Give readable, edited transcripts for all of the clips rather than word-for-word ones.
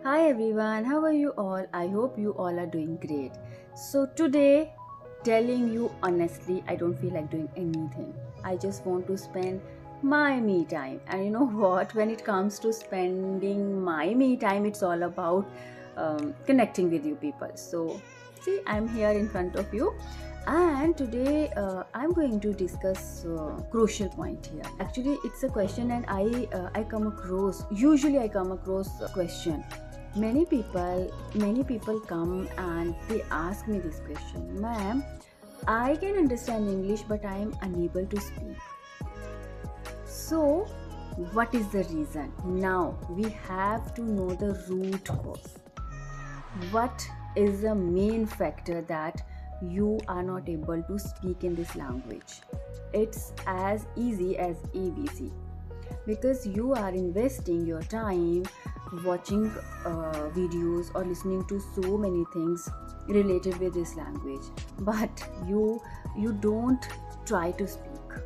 Hi everyone, how are you all? I hope you all are doing great. So today, telling you honestly, I don't feel like doing anything. I just want to spend my me time. And you know what? When it comes to spending my me time, it's all about connecting with you people. So see, I'm here in front of you, and today I'm going to discuss crucial point here. Actually, it's a question, and I come across usually I come across a question. Many people come and they ask me this question, ma'am, I can understand English but I am unable to speak. So what is the reason? Now we have to know the root cause. What is the main factor that you are not able to speak in this language? It's as easy as ABC, because you are investing your time watching videos or listening to so many things related with this language, but you don't try to speak.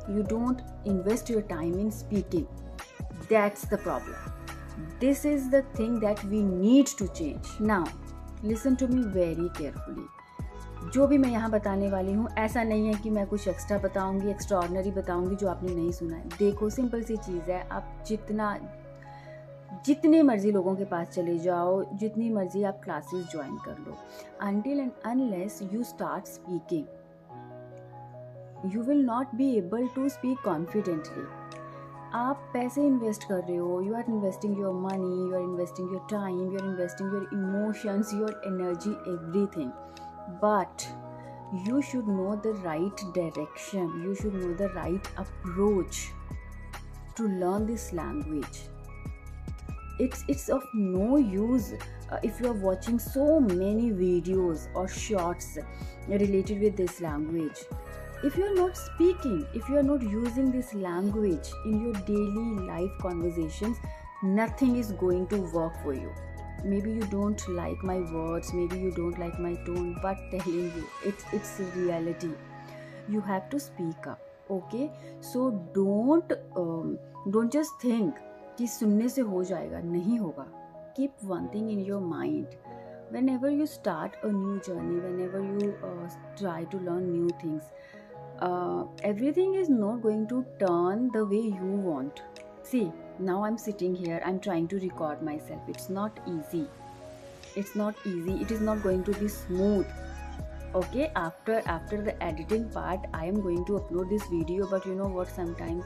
You don't invest your time in speaking. That's the problem. This is the thing that we need to change. Now listen to me very carefully. जो भी मैं यहाँ बताने वाली हूँ, ऐसा नहीं है कि मैं कुछ एक्स्ट्रा बताऊँगी, एक्स्ट्राऑर्डिनरी बताऊँगी जो आपने नहीं सुना है. देखो, सिंपल सी चीज़ है. आप जितने मर्जी लोगों के पास चले जाओ, जितनी मर्जी आप क्लासेस ज्वाइन कर लो, until and unless you start speaking, you will not be able to speak confidently. आप पैसे इन्वेस्ट कर रहे हो, you are investing your money, you are investing your time, you are investing your emotions, your energy, everything. But you should know the right direction. You should know the right approach to learn this language. It's of no use if you are watching so many videos or shorts related with this language. If you are not speaking, if you are not using this language in your daily life conversations, nothing is going to work for you. Maybe you don't like my words, maybe you don't like my tone, but telling you, it's a reality. You have to speak up, okay? So don't just think कि सुनने से हो जाएगा. नहीं होगा. Keep one thing in your mind. Whenever you start a new journey, whenever you try to learn new things, everything is not going to turn the way you want. See, now I'm sitting here, I'm trying to record myself. It's not easy. It's not easy. It is not going to be smooth. Okay, after the editing part, I am going to upload this video, but you know what, sometimes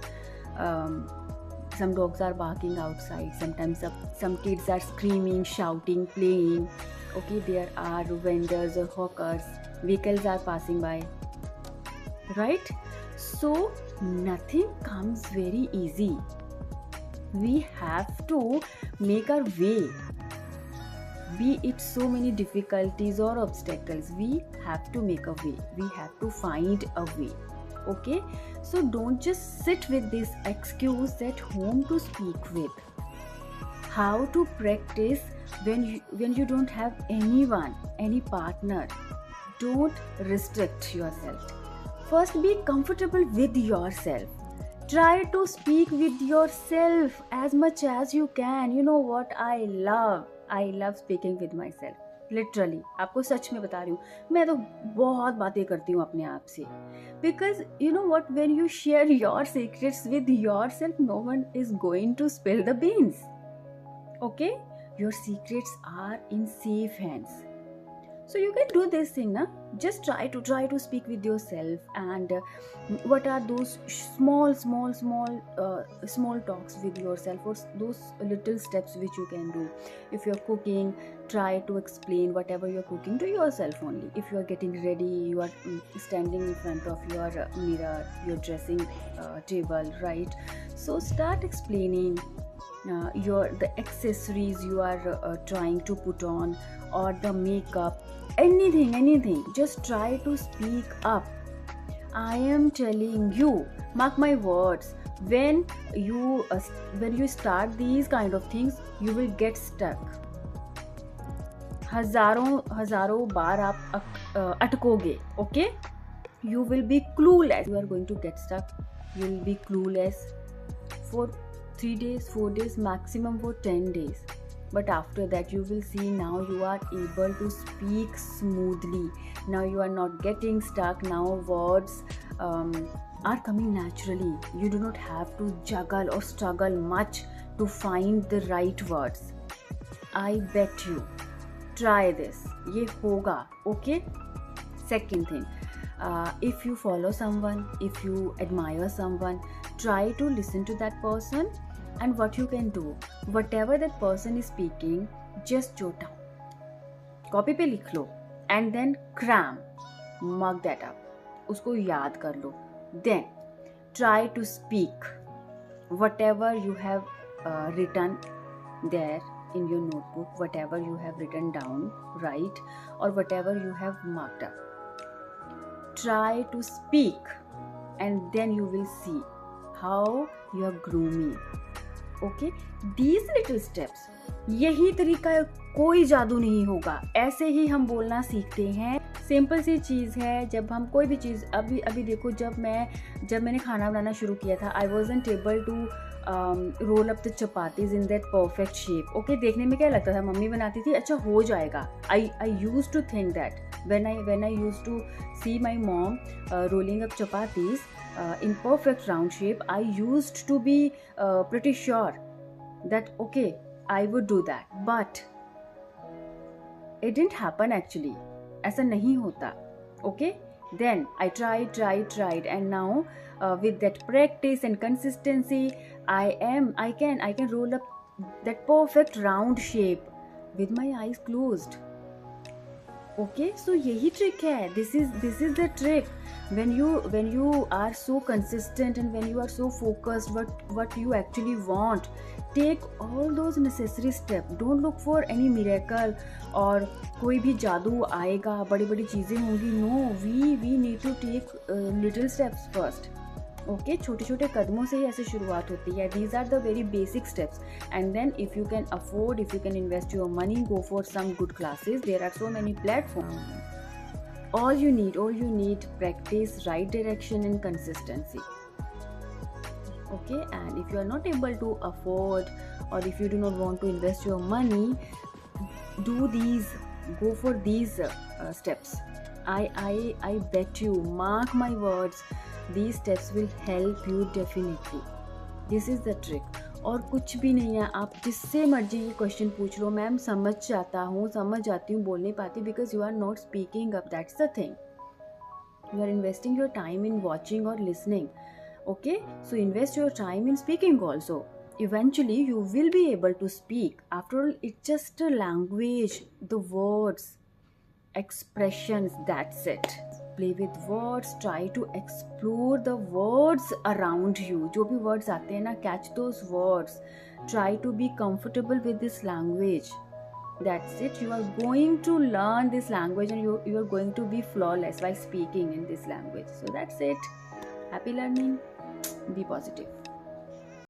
some dogs are barking outside, sometimes some kids are screaming, shouting, playing. Okay, there are vendors or hawkers, vehicles are passing by, right? So nothing comes very easy. We have to make our way, be it so many difficulties or obstacles. We have to make a way, we have to find a way. Okay, so don't just sit with this excuse at home to speak with. How to practice when you don't have anyone, any partner? Don't restrict yourself. First, be comfortable with yourself. Try to speak with yourself as much as you can. You know what, I love speaking with myself. Literally, आपको सच में बता रही हूँ, मैं तो बहुत बातें करती हूँ अपने आप से. Because you know what, when you share your secrets with yourself, no one is going to spill the beans. Okay, your secrets are in safe hands. So you can do this thing, na? Just try to speak with yourself. And what are those small talks with yourself, or those little steps which you can do? If you're cooking, try to explain whatever you're cooking to yourself only. If you're getting ready, you are standing in front of your mirror, your dressing table, right? So start explaining the accessories you are trying to put on, or the makeup, anything. Just try to speak up. I am telling you, mark my words, when you start these kind of things, you will get stuck. हजारों बार आप अटकोगे. Okay, you will be clueless. You are going to get stuck. You will be clueless for 3 days, 4 days, maximum for 10 days. but after that you will see now you are able to speak smoothly. Now you are not getting stuck. Now words are coming naturally. You do not have to juggle or struggle much to find the right words. I bet you. Try this. ये होगा. Okay? Second thing, if you follow someone, if you admire someone, try to listen to that person, and what you can do, whatever that person is speaking, just jot down. Copy पे लिख लो, and then cram, mug that up. उसको याद कर लो. Then try to speak whatever you have written there in your notebook, whatever you have written down, right, or whatever you have marked up. Try to speak, and then you will see how you are grooming. Okay, these little steps, यही तरीका है, कोई जादू नहीं होगा. ऐसे ही हम बोलना सीखते हैं. सिंपल सी चीज़ है. जब हम कोई भी चीज़, अभी देखो, जब मैंने खाना बनाना शुरू किया था, I wasn't able to roll up the chapatis in that perfect shape. Okay, देखने में क्या लगता था, मम्मी बनाती थी, अच्छा हो जाएगा. I used to think that when I used to see my mom rolling up chapatis in perfect round shape. I used to be pretty sure that okay, I would do that, but it didn't happen actually. ऐसा नहीं होता. Okay, then I tried, and now with that practice and consistency, I can roll up that perfect round shape with my eyes closed. Okay, so यही trick है. This is the trick. When you are so consistent and when you are so focused what you actually want, take all those necessary steps. Don't look for any miracle और कोई भी जादू आएगा, बड़ी बड़ी चीज़ें होंगी. No, we need to take little steps first. Okay, छोटे छोटे कदमों से ही ऐसे शुरुआत होती है. These are the very basic steps. And then if you can afford, if you can invest your money, go for some good classes. There are so many platform. all you need practice, right direction and consistency. Okay, and if you are not able to afford, or if you do not want to invest your money, go for these steps. I bet you, mark my words, these steps will help you definitely. This is the trick. और कुछ भी नहीं है. आप जिससे मर्जी ये question पूछ लो, मैम समझ जाती हूँ, बोल नहीं पाती, because you are not speaking up. That's the thing. You are investing your time in watching और listening. Okay, so invest your time in speaking also. Eventually you will be able to speak. After all, it's just a language, the words, expressions, that's it. Play with words, try to explore the words around you. जो भी words आते हैं ना, catch those words. Try to be comfortable with this language. That's it. You are going to learn this language and you are going to be flawless while speaking in this language. So that's it. Happy learning. Be positive.